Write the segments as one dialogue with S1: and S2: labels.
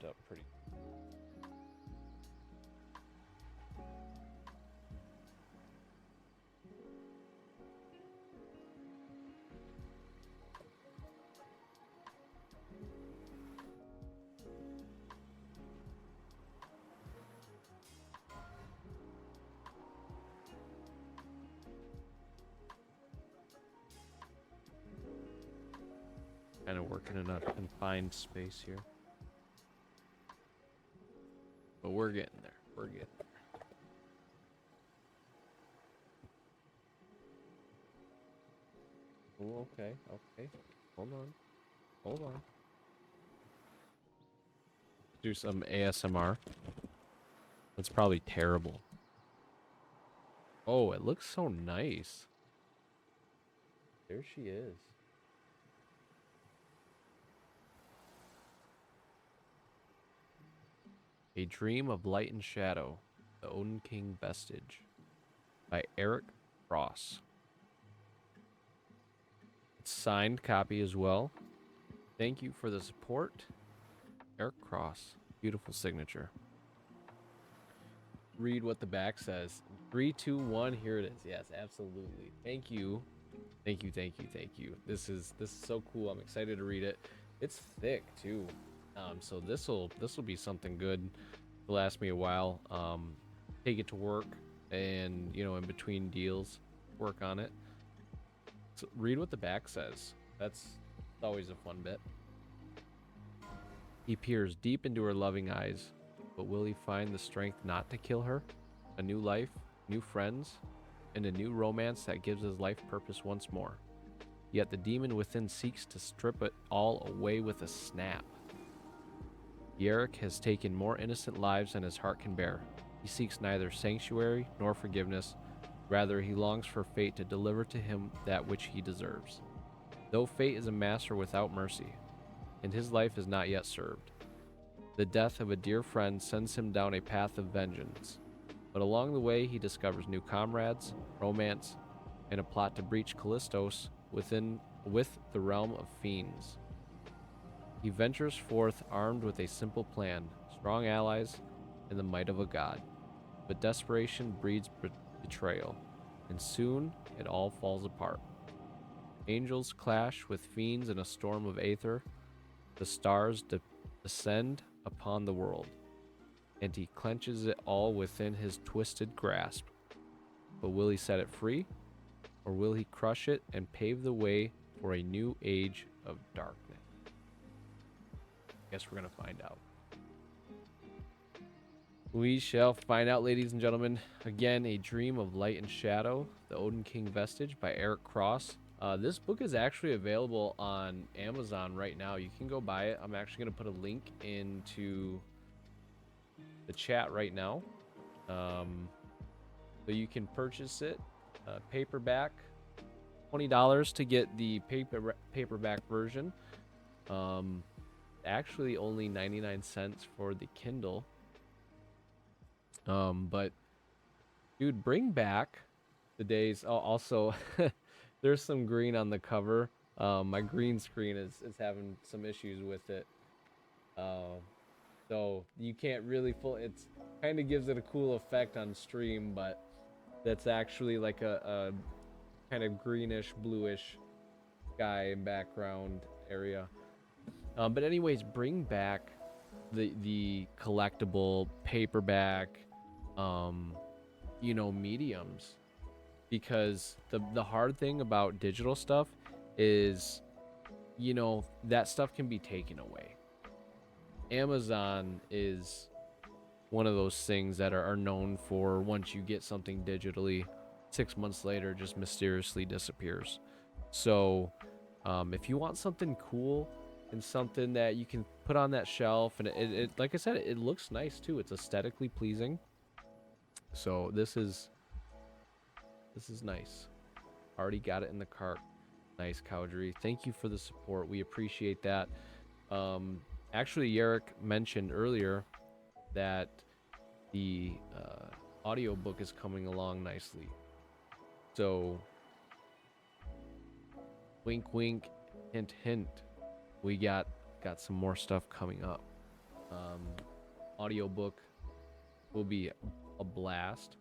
S1: up pretty. Kind of working in a confined space here. But we're getting there. We're getting there. Oh, okay, okay. Hold on. Hold on. Do some ASMR. That's probably terrible. Oh, it looks so nice. There she is. A Dream of Light and Shadow, The Odin King Vestige by Eric Cross. It's signed copy as well. Thank you for the support. Eric Cross. Beautiful signature. Read what the back says. 3, 2, 1. Here it is. Yes, absolutely. Thank you. Thank you, thank you, thank you. This is so cool. I'm excited to read it. It's thick too. So this'll be something good to last me a while. Take it to work and in between deals, work on it. So read what the back says. That's always a fun bit. He peers deep into her loving eyes, but will he find the strength not to kill her? A new life, new friends, and a new romance that gives his life purpose once more. Yet the demon within seeks to strip it all away with a snap. Yerrick has taken more innocent lives than his heart can bear. He seeks neither sanctuary nor forgiveness. Rather, he longs for fate to deliver to him that which he deserves. Though fate is a master without mercy, and his life is not yet served. The death of a dear friend sends him down a path of vengeance. But along the way, he discovers new comrades, romance, and a plot to breach Callistos with the realm of fiends. He ventures forth armed with a simple plan, strong allies, and the might of a god. But desperation breeds betrayal, and soon it all falls apart. Angels clash with fiends in a storm of aether. The stars descend upon the world, and he clenches it all within his twisted grasp. But will he set it free, or will he crush it and pave the way for a new age of darkness? Guess we're gonna find out. We shall find out, ladies and gentlemen. Again, A Dream of Light and Shadow, The Odin King Vestige by Eric Cross. This book is actually available on Amazon right now. You can go buy it. I'm actually going to put a link into the chat right now. So you can purchase it. Paperback, $20 to get the paperback version. Actually, only 99 cents for the Kindle. But dude, bring back the days. Oh, also, there's some green on the cover. My green screen is having some issues with it. So you can't really it's kind of gives it a cool effect on stream, but that's actually like a kind of greenish, bluish sky background area. But anyways, bring back the collectible paperback, mediums, because the hard thing about digital stuff is, that stuff can be taken away. Amazon is one of those things that are known for, once you get something digitally, 6 months later just mysteriously disappears. So if you want something cool and something that you can put on that shelf, and it like I said, it looks nice too, it's aesthetically pleasing. So this is nice. Already got it in the cart. Nice, Cowdery. Thank you for the support. We appreciate that. Actually, Yerrick mentioned earlier that the audiobook is coming along nicely. So, wink, wink, hint, hint. We got some more stuff coming up. Um, audiobook will be a blast.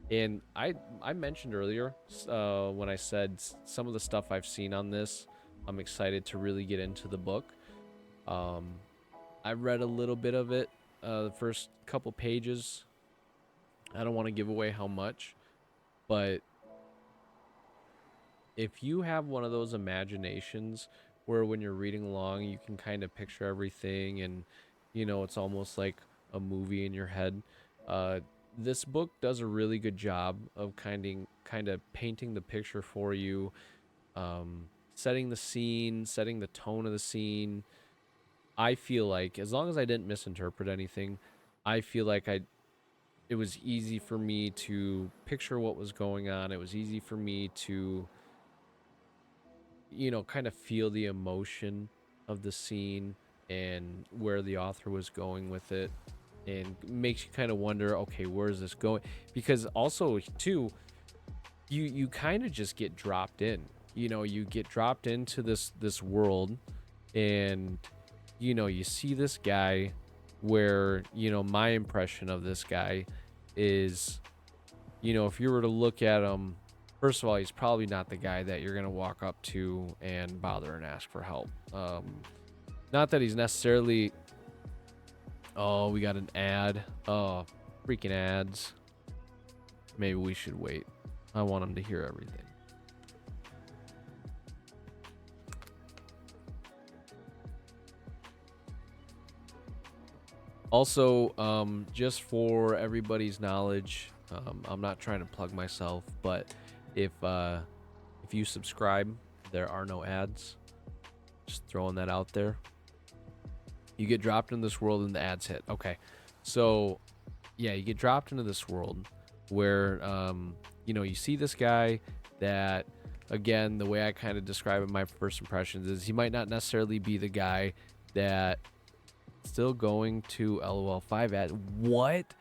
S1: And I mentioned earlier when I said some of the stuff I've seen on this, I'm excited to really get into the book. Um, I read a little bit of it, the first couple pages. I don't want to give away how much, but if you have one of those imaginations where when you're reading along, you can kind of picture everything and, it's almost like a movie in your head. Uh, this book does a really good job of kind of painting the picture for you, setting the scene, setting the tone of the scene. I feel like as long as I didn't misinterpret anything, I feel like it was easy for me to picture what was going on. It was easy for me to kind of feel the emotion of the scene and where the author was going with it, and makes you kind of wonder, okay, where is this going? Because also too, you kind of just get dropped in. You get dropped into this world, and you see this guy where, my impression of this guy is, if you were to look at him, first of all, he's probably not the guy that you're going to walk up to and bother and ask for help. Not that he's necessarily. Oh, we got an ad. Oh, freaking ads. Maybe we should wait. I want him to hear everything. Also, just for everybody's knowledge, I'm not trying to plug myself, but if you subscribe, there are no ads. Just throwing that out there. You get dropped in this world and the ads hit. Okay, so yeah, you get dropped into this world where you see this guy that, again, the way I kind of describe it, my first impressions is he might not necessarily be the guy that. Still going to LOL 5 ads. What?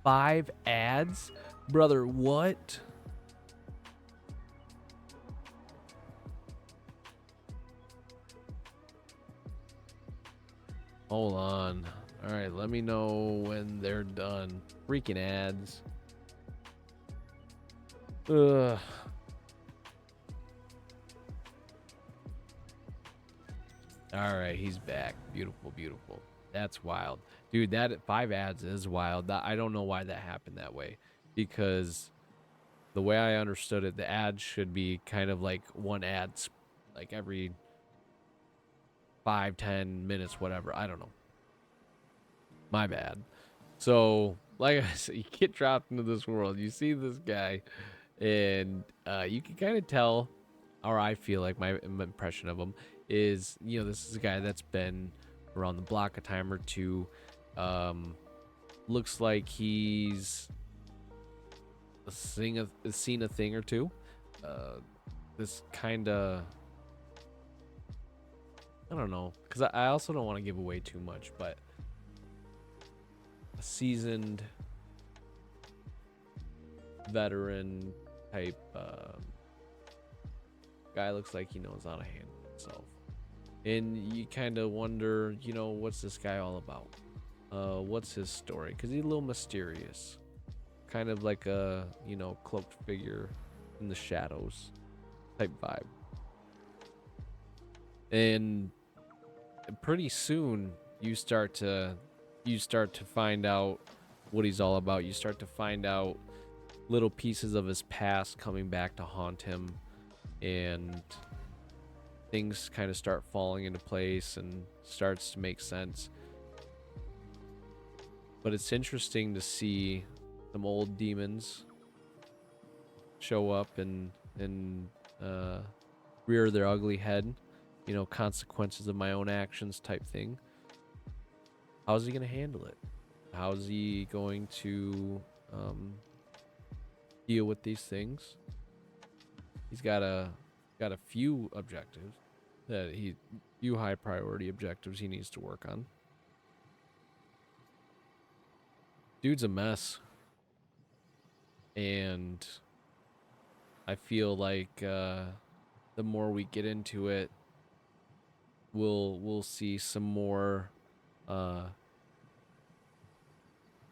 S1: 5 ads? Brother, what? Hold on. All right, let me know when they're done. Freaking ads. Ugh. All right, he's back. Beautiful, beautiful. That's wild. Dude, that 5 ads is wild. I don't know why that happened that way, because the way I understood it, the ads should be kind of like one ad like every 5-10 minutes, whatever. I don't know. My bad. So, like I said, you get dropped into this world. You see this guy, and you can kind of tell, or I feel like my impression of him is, this is a guy that's been around the block a time or two. Looks like he's seen a thing or two. This kind of, I don't know, because I also don't want to give away too much, but a seasoned veteran type guy, looks like he knows how to handle himself. And you kind of wonder, what's this guy all about? What's his story? Because he's a little mysterious. Kind of like a, cloaked figure in the shadows type vibe. And pretty soon you start to find out what he's all about. You start to find out little pieces of his past coming back to haunt him, and things kind of start falling into place and starts to make sense. But it's interesting to see some old demons show up and rear their ugly head, consequences of my own actions type thing. How's he going to handle it? How's he going to deal with these things? He's got a few objectives few high priority objectives he needs to work on. Dude's a mess, and I feel like the more we get into it, we'll see some more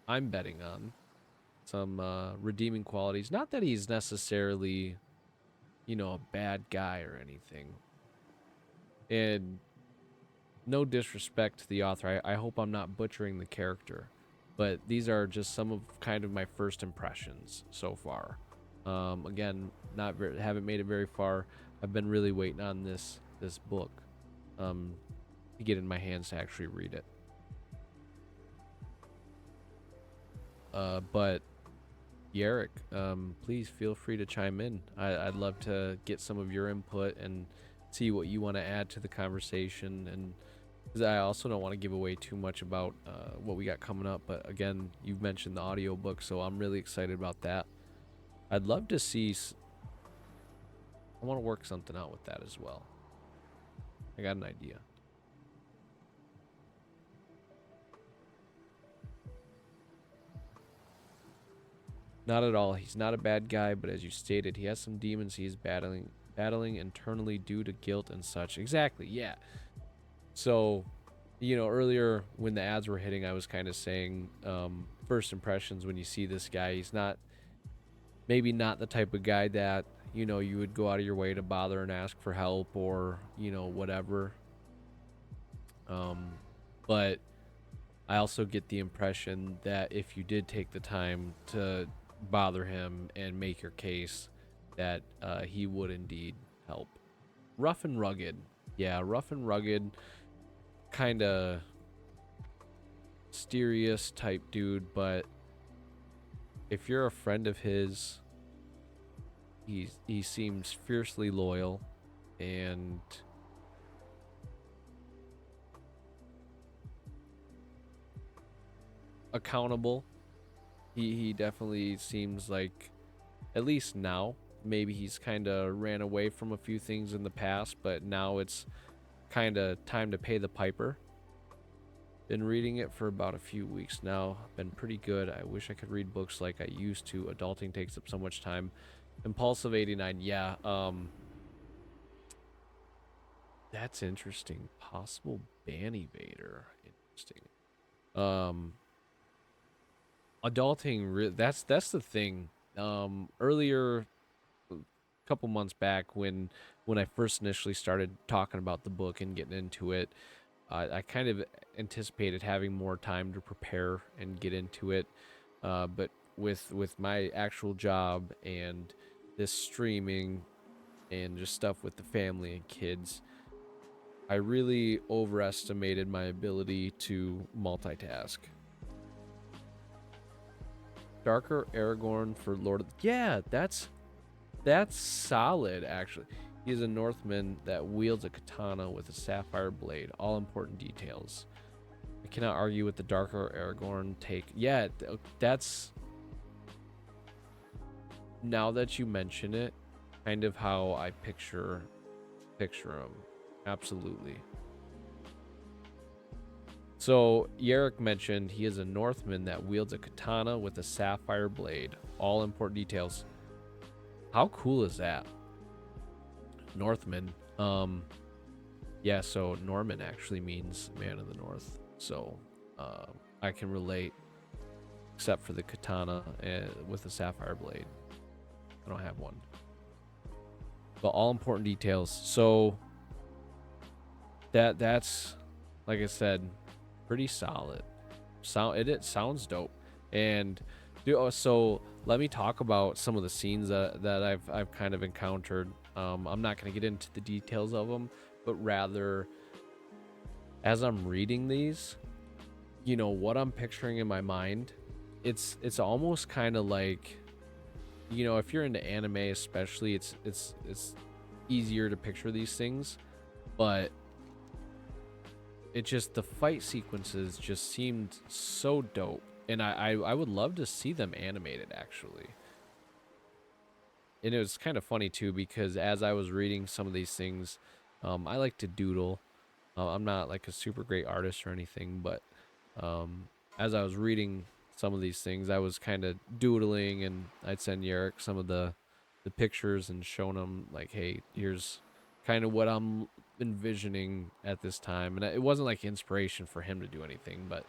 S1: I'm betting on some redeeming qualities. Not that he's necessarily, a bad guy or anything. And no disrespect to the author. I hope I'm not butchering the character, but these are just some of kind of my first impressions so far. Again, haven't made it very far. I've been really waiting on this book to get in my hands to actually read it. But Yarrick, please feel free to chime in. I'd love to get some of your input and see what you want to add to the conversation. And 'cause I also don't want to give away too much about what we got coming up. But again, you've mentioned the audiobook, so I'm really excited about that. I'd love to see. I want to work something out with that as well. I got an idea. Not at all. He's not a bad guy, but as you stated, he has some demons he is battling internally due to guilt and such. Exactly. Yeah. So, earlier when the ads were hitting, I was kind of saying, first impressions when you see this guy, he's maybe not the type of guy that, you would go out of your way to bother and ask for help or, whatever. But I also get the impression that if you did take the time to bother him and make your case, that he would indeed help. Rough and rugged. Yeah, rough and rugged, kind of mysterious type dude, but if you're a friend of his, he seems fiercely loyal and accountable. He definitely seems like, at least now, maybe he's kind of ran away from a few things in the past, but now it's kind of time to pay the piper. Been reading it for about a few weeks now. Been pretty good. I wish I could read books like I used to. Adulting takes up so much time. Impulsive 89. Yeah. That's interesting. Possible ban evader. Interesting. Adulting. That's the thing. Earlier, a couple months back, when I first initially started talking about the book and getting into it, I kind of anticipated having more time to prepare and get into it, but with my actual job and this streaming and just stuff with the family and kids, I really overestimated my ability to multitask. Darker Aragorn for Lord of Yeah, that's solid actually. He is a Northman that wields a katana with a sapphire blade. All important details. I cannot argue with the darker Aragorn take. Yeah, that's, now that you mention it, kind of how I picture him. Absolutely. So Yarrick mentioned he is a Northman that wields a katana with a sapphire blade. All important details. How cool is that? Northman. Yeah, so Norman actually means man of the north. So I can relate, except for the katana with the sapphire blade. I don't have one. But all important details. So that's, like I said, pretty solid. It sounds dope. And so let me talk about some of the scenes that I've kind of encountered. I'm not going to get into the details of them, but rather, as I'm reading these, what I'm picturing in my mind, it's almost kind of like, if you're into anime especially, it's easier to picture these things, but it just, the fight sequences just seemed so dope, and I would love to see them animated actually. And it was kind of funny too, because as I was reading some of these things, I like to doodle. I'm not like a super great artist or anything, but as I was reading some of these things, I was kind of doodling, and I'd send Yarrick some of the pictures and showing him like, hey, here's kind of what I'm envisioning at this time. And it wasn't like inspiration for him to do anything, but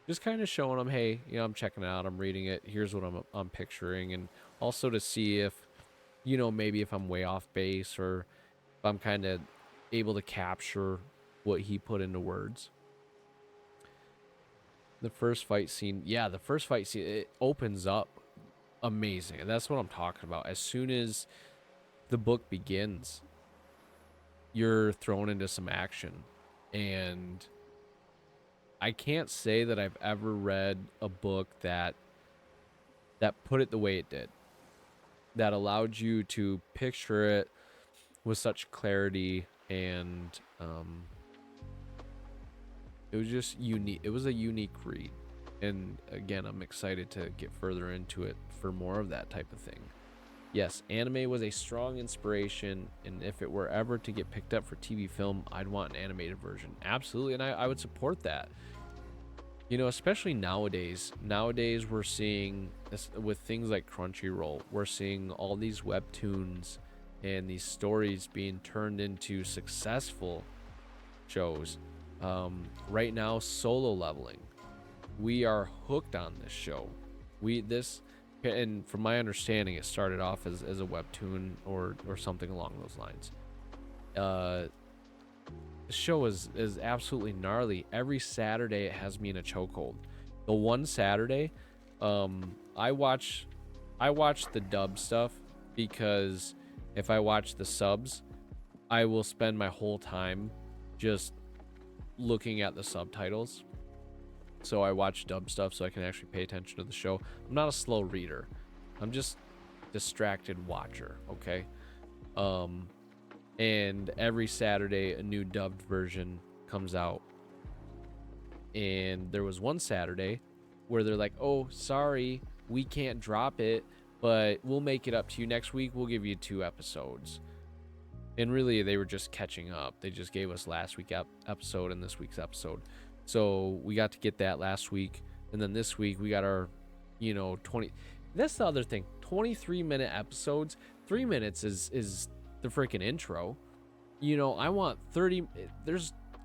S1: just kind of showing them, hey, I'm checking it out, I'm reading it, here's what I'm picturing, and also to see if, maybe if I'm way off base or if I'm kind of able to capture what he put into words. The first fight scene, it opens up amazing. And that's what I'm talking about. As soon as the book begins, you're thrown into some action. And I can't say that I've ever read a book that put it the way it did. That allowed you to picture it with such clarity, and it was just unique. It was a unique read. And again, I'm excited to get further into it for more of that type of thing. Yes, anime was a strong inspiration, and if it were ever to get picked up for TV film, I'd want an animated version. Absolutely, and I would support that. Especially nowadays. Nowadays, we're seeing this with things like Crunchyroll. We're seeing all these webtoons and these stories being turned into successful shows. Right now, Solo Leveling. We are hooked on this show. And from my understanding, it started off as a webtoon or something along those lines. The show is absolutely gnarly. Every Saturday, it has me in a chokehold. The one Saturday, I watch the dub stuff, because if I watch the subs, I will spend my whole time just looking at the subtitles. So I watch dub stuff so I can actually pay attention to the show. I'm not a slow reader. I'm just distracted watcher, okay? And every Saturday a new dubbed version comes out. And there was one Saturday where they're like, "Oh, sorry, we can't drop it, but we'll make it up to you next week. We'll give you 2 episodes." And really, they were just catching up. They just gave us last week's episode and this week's episode. So we got to get that last week. And then this week, we got our, 20. That's the other thing. 23-minute episodes. 3 minutes is the freaking intro. I want 30.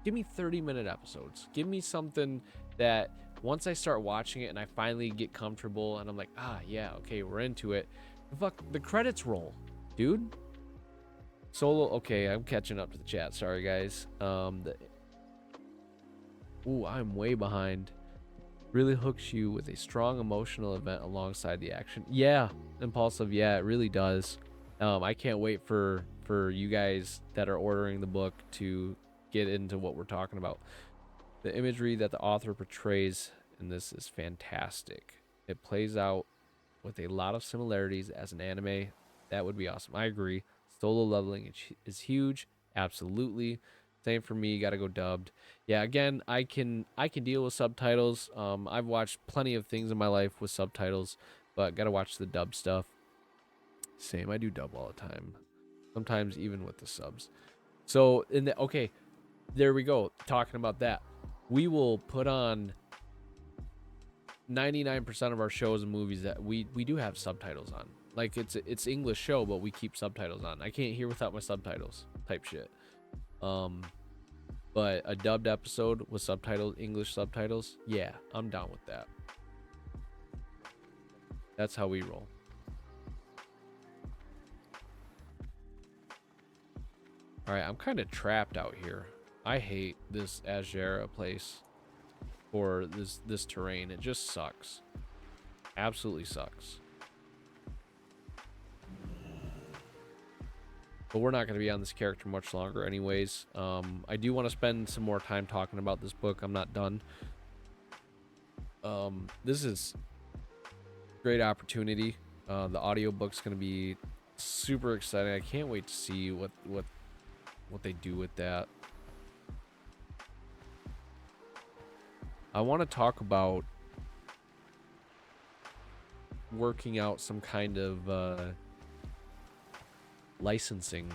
S1: Give me 30-minute episodes. Give me something that once I start watching it and I finally get comfortable and I'm like, yeah, okay, we're into it. Fuck, the credits roll, dude. Solo, okay, I'm catching up to the chat. Sorry, guys. I'm way behind. Really hooks you with a strong emotional event alongside the action. Yeah, Impulsive. Yeah, it really does. I can't wait for you guys that are ordering the book to get into what we're talking about. The imagery that the author portrays in this is fantastic. It plays out with a lot of similarities as an anime. That would be awesome. I agree. Solo Leveling is huge. Absolutely. Same for me. Got to go dubbed. Yeah, again, I can deal with subtitles. I've watched plenty of things in my life with subtitles, but got to watch the dub stuff. Same. I do dub all the time. Sometimes even with the subs. So okay, there we go. Talking about that, we will put on 99% of our shows and movies that we do have subtitles on. Like it's English show, but we keep subtitles on. I can't hear without my subtitles type shit. But a dubbed episode with subtitles, English subtitles, yeah, I'm down with that. That's how we roll. All right, I'm kind of trapped out here. I hate this Azera place or this terrain. It just sucks. Absolutely sucks. But we're not going to be on this character much longer anyways. I do want to spend some more time talking about this book. I'm not done. This is a great opportunity. The audiobook's going to be super exciting. I can't wait to see what they do with that. I want to talk about working out some kind of licensing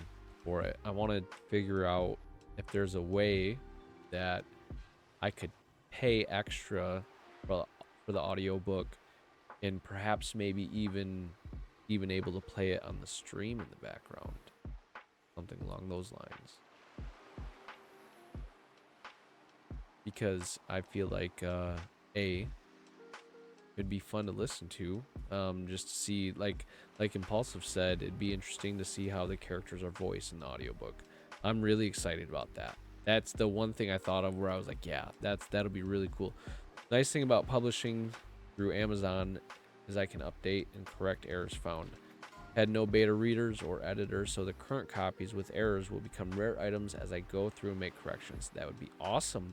S1: for it. I want to figure out if there's a way that I could pay extra for the audiobook and perhaps maybe even able to play it on the stream in the background. Something along those lines. Because I feel like it'd be fun to listen to, just to see, like Impulsive said, it'd be interesting to see how the characters are voiced in the audiobook. I'm really excited about that. That's the one thing I thought of where I was like, yeah, that'll be really cool. Nice thing about publishing through Amazon is I can update and correct errors found. Had no beta readers or editors, so the current copies with errors will become rare items as I go through and make corrections. That would be awesome,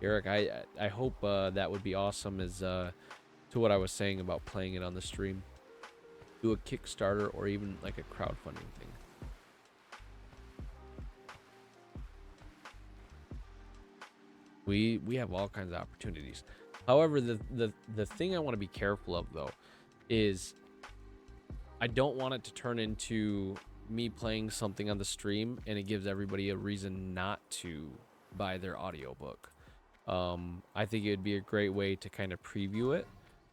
S1: Eric. I hope that would be awesome, as to what I was saying about playing it on the stream. Do a Kickstarter or even like a crowdfunding thing. We have all kinds of opportunities. However, the thing I want to be careful of, though, is I don't want it to turn into me playing something on the stream and it gives everybody a reason not to buy their audiobook. I think it would be a great way to kind of preview it,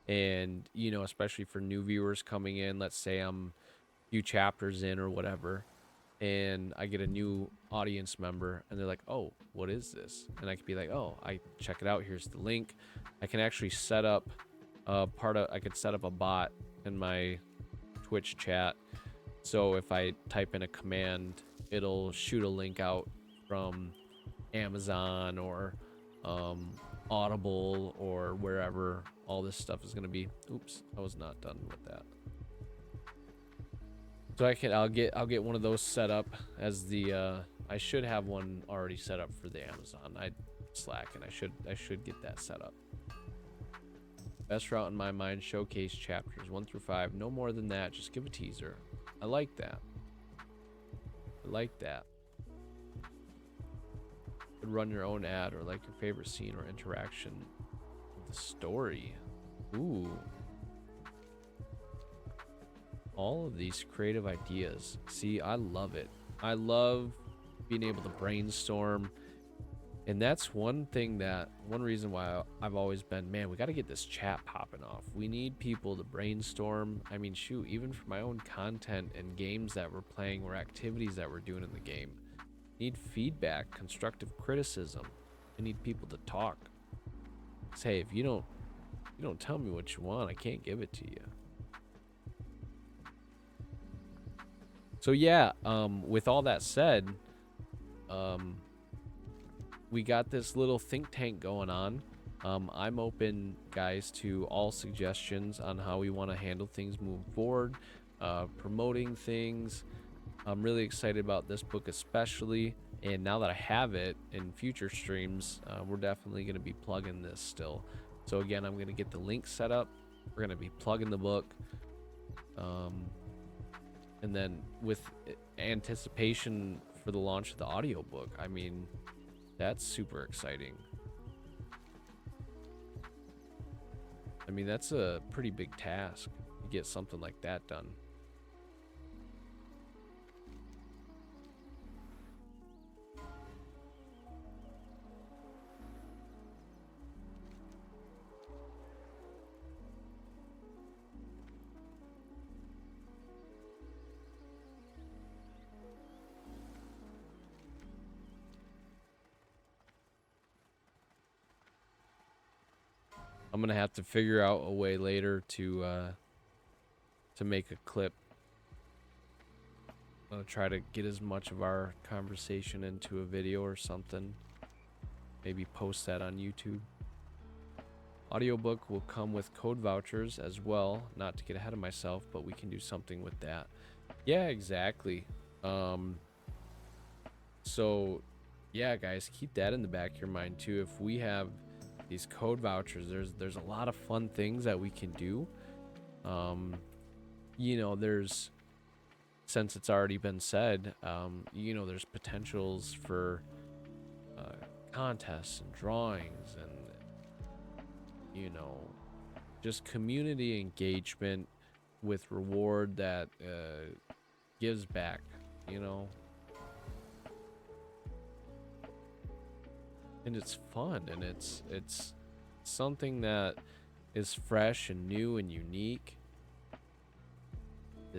S1: and especially for new viewers coming in. Let's say I'm a few chapters in or whatever, and I get a new audience member and they're like, oh, what is this? And I could be like, oh, I check it out, here's the link. I can actually set up I could set up a bot in my Twitch chat, so if I type in a command, it'll shoot a link out from Amazon or Audible or wherever all this stuff is going to be. Oops, I was not done with that. So I'll get one of those set up as the I should have one already set up for the Amazon. I slack, and I should get that set up. Best route in my mind, showcase chapters 1 through 5. No more than that. Just give a teaser. I like that. I like that. Run your own ad, or like your favorite scene or interaction with the story. Ooh. All of these creative ideas. See, I love it. I love being able to brainstorm. And that's one reason why I've always been, man, we got to get this chat popping off. We need people to brainstorm. I mean, shoot, even for my own content and games that we're playing or activities that we're doing in the game. Need feedback, constructive criticism. I need people to talk. Say, if you don't tell me what you want, I can't give it to you. So yeah, with all that said, we got this little think tank going on. I'm open, guys, to all suggestions on how we want to handle things moving forward, promoting things. I'm really excited about this book especially, and now that I have it in future streams, we're definitely going to be plugging this still. So again, I'm going to get the link set up. We're going to be plugging the book. And then with anticipation for the launch of the audiobook, I mean, that's super exciting. I mean, that's a pretty big task to get something like that done. I'm gonna have to figure out a way later to make a clip. I'm gonna try to get as much of our conversation into a video or something. Maybe post that on YouTube. Audiobook will come with code vouchers as well. Not to get ahead of myself, but we can do something with that. Yeah, exactly. So yeah, guys, keep that in the back of your mind too. If we have these code vouchers, there's a lot of fun things that we can do. There's, since it's already been said, there's potentials for contests and drawings and just community engagement with reward that gives back, and it's fun, and it's something that is fresh and new and unique.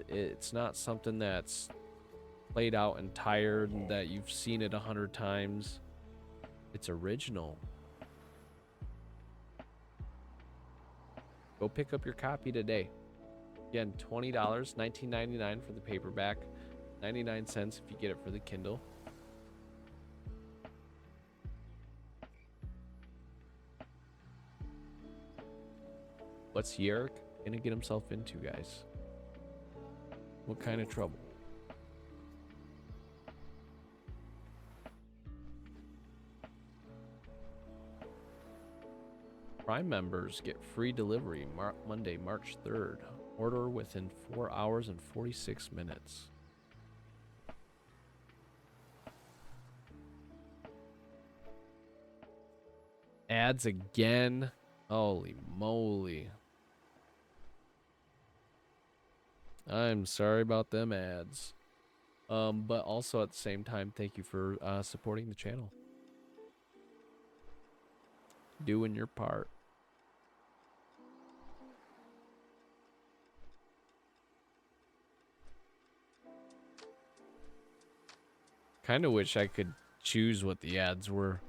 S1: It's not something that's played out and tired and that you've seen it 100 times. It's original. Go pick up your copy today. Again, $20, $19.99 for the paperback, 99 cents if you get it for the Kindle. What's Yerrick gonna get himself into, guys? What kind of trouble? Prime members get free delivery Monday, March 3rd. Order within 4 hours and 46 minutes. Ads again. Holy moly. I'm sorry about them ads. But also at the same time, thank you for supporting the channel. Doing your part. Kind of wish I could choose what the ads were.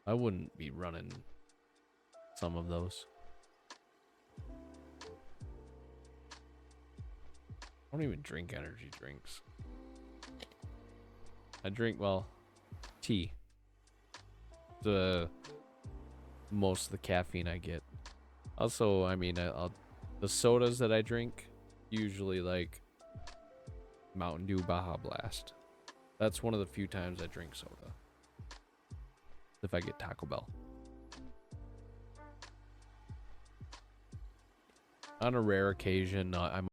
S1: I wouldn't be running some of those. I don't even drink energy drinks. I drink, well, tea. The most of the caffeine I get. Also, I mean, the sodas that I drink, usually like Mountain Dew Baja Blast. That's one of the few times I drink soda. If I get Taco Bell. On a rare occasion, I'm